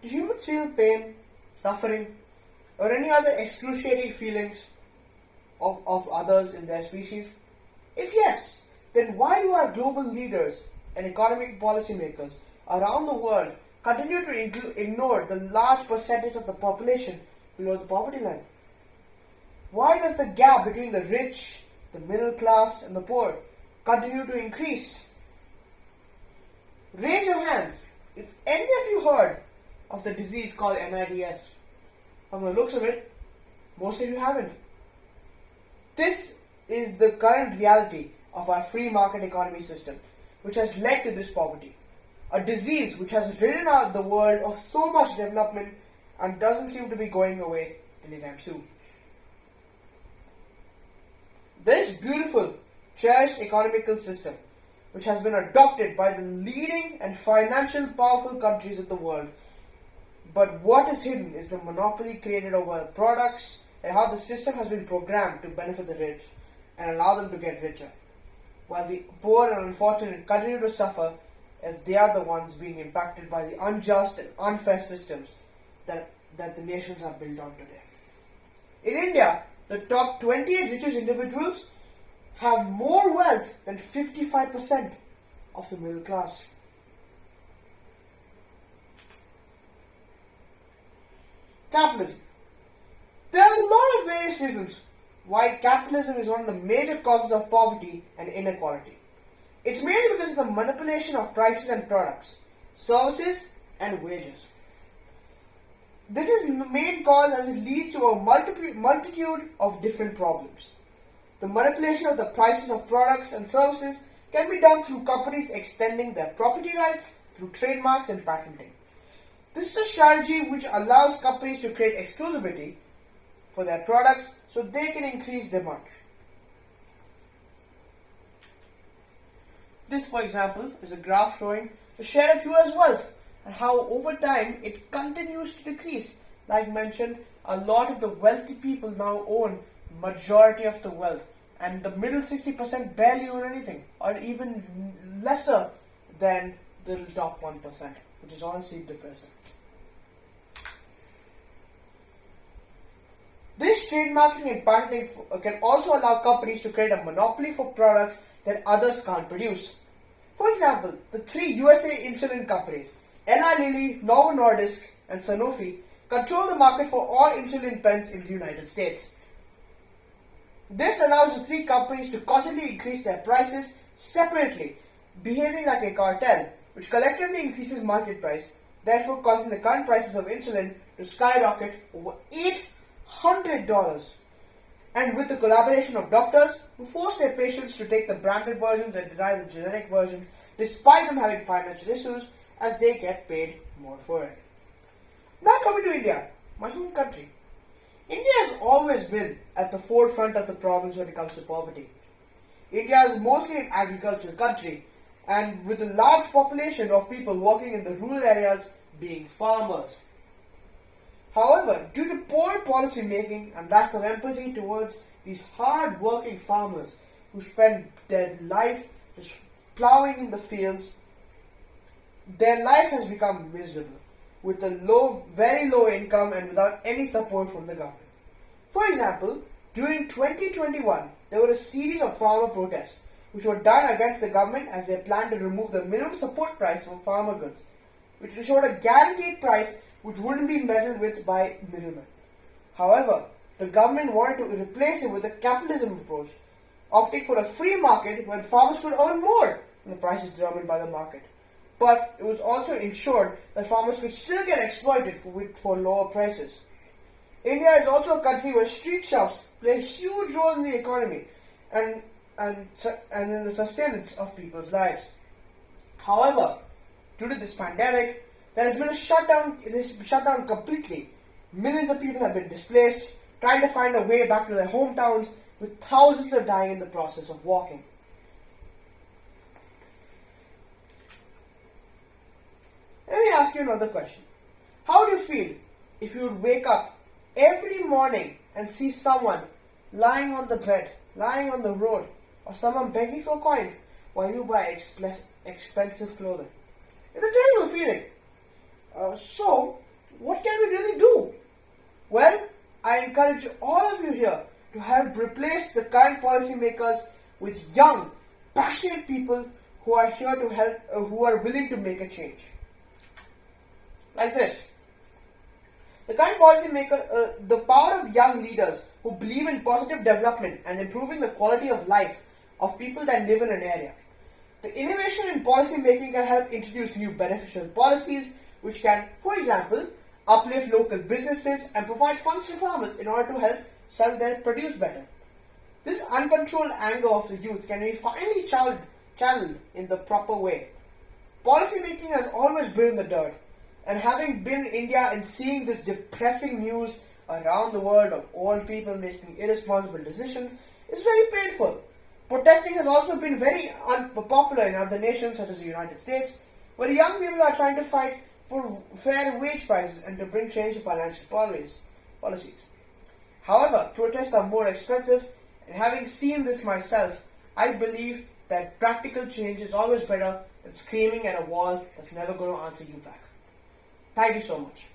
Do humans feel pain, suffering, or any other excruciating feelings of others in their species? If yes, then why do our global leaders and economic policymakers around the world continue to ignore the large percentage of the population below the poverty line? Why does the gap between the rich, the middle class, and the poor continue to increase? Raise your hand if any of you heard of the disease called NIDS. From the looks of it, most of you haven't. This is the current reality of our free market economy system, which has led to this poverty. A disease which has ridden out the world of so much development and doesn't seem to be going away anytime soon. This beautiful, cherished economical system, which has been adopted by the leading and financial powerful countries of the world, but what is hidden is the monopoly created over products and how the system has been programmed to benefit the rich and allow them to get richer, while the poor and unfortunate continue to suffer as they are the ones being impacted by the unjust and unfair systems that the nations are built on today. In India, the top 28 richest individuals have more wealth than 55% of the middle class. Capitalism. There are a lot of various reasons why capitalism is one of the major causes of poverty and inequality. It's mainly because of the manipulation of prices and products, services and wages. This is the main cause as it leads to a multitude of different problems. The manipulation of the prices of products and services can be done through companies extending their property rights through trademarks and patenting. This is a strategy which allows companies to create exclusivity for their products so they can increase demand. This, for example, is a graph showing the share of US wealth and how over time it continues to decrease. Like mentioned, a lot of the wealthy people now own majority of the wealth, and the middle 60% barely own anything, or even lesser than the top 1%, which is honestly depressing. This trademarking and patenting can also allow companies to create a monopoly for products that others can't produce. For example, the three USA insulin companies, Eli Lilly, Novo Nordisk, and Sanofi, control the market for all insulin pens in the United States. This allows the three companies to constantly increase their prices separately, behaving like a cartel, which collectively increases market price, therefore causing the current prices of insulin to skyrocket over $800. And with the collaboration of doctors who force their patients to take the branded versions and deny the generic versions despite them having financial issues as they get paid more for it. Now coming to India, my home country. India has always been at the forefront of the problems when it comes to poverty. India is mostly an agricultural country, and with a large population of people working in the rural areas being farmers. However, due to poor policy making and lack of empathy towards these hard-working farmers who spend their life just plowing in the fields, their life has become miserable, with a very low income and without any support from the government. For example, during 2021, there were a series of farmer protests which were done against the government as they planned to remove the minimum support price for farmer goods, which ensured a guaranteed price which wouldn't be meddled with by middlemen. However, the government wanted to replace it with a capitalism approach, opting for a free market when farmers could earn more than the prices determined by the market. But it was also ensured that farmers could still get exploited for lower prices. India is also a country where street shops play a huge role in the economy and in the sustenance of people's lives. However, due to this pandemic, there has been a shutdown. It is shut down completely. Millions of people have been displaced, trying to find a way back to their hometowns, with thousands of dying in the process of walking. Let me ask you another question. How would you feel if you would wake up every morning and see someone lying on the bed, lying on the road, or someone begging for coins while you buy expensive clothing? It's a terrible feeling. So, what can we really do? Well, I encourage all of you here to help replace the current policymakers with young, passionate people who are here to help, who are willing to make a change. Like this. The current the power of young leaders who believe in positive development and improving the quality of life of people that live in an area. The innovation in policy making can help introduce new beneficial policies which can, for example, uplift local businesses and provide funds to farmers in order to help sell their produce better. This uncontrolled anger of the youth can be finally channeled in the proper way. Policy making has always been in the dirt, and having been in India and seeing this depressing news around the world of old people making irresponsible decisions is very painful. Protesting has also been very unpopular in other nations such as the United States, where young people are trying to fight for fair wage prices and to bring change to financial policies. However, protests are more expensive, and having seen this myself, I believe that practical change is always better than screaming at a wall that's never going to answer you back. Thank you so much.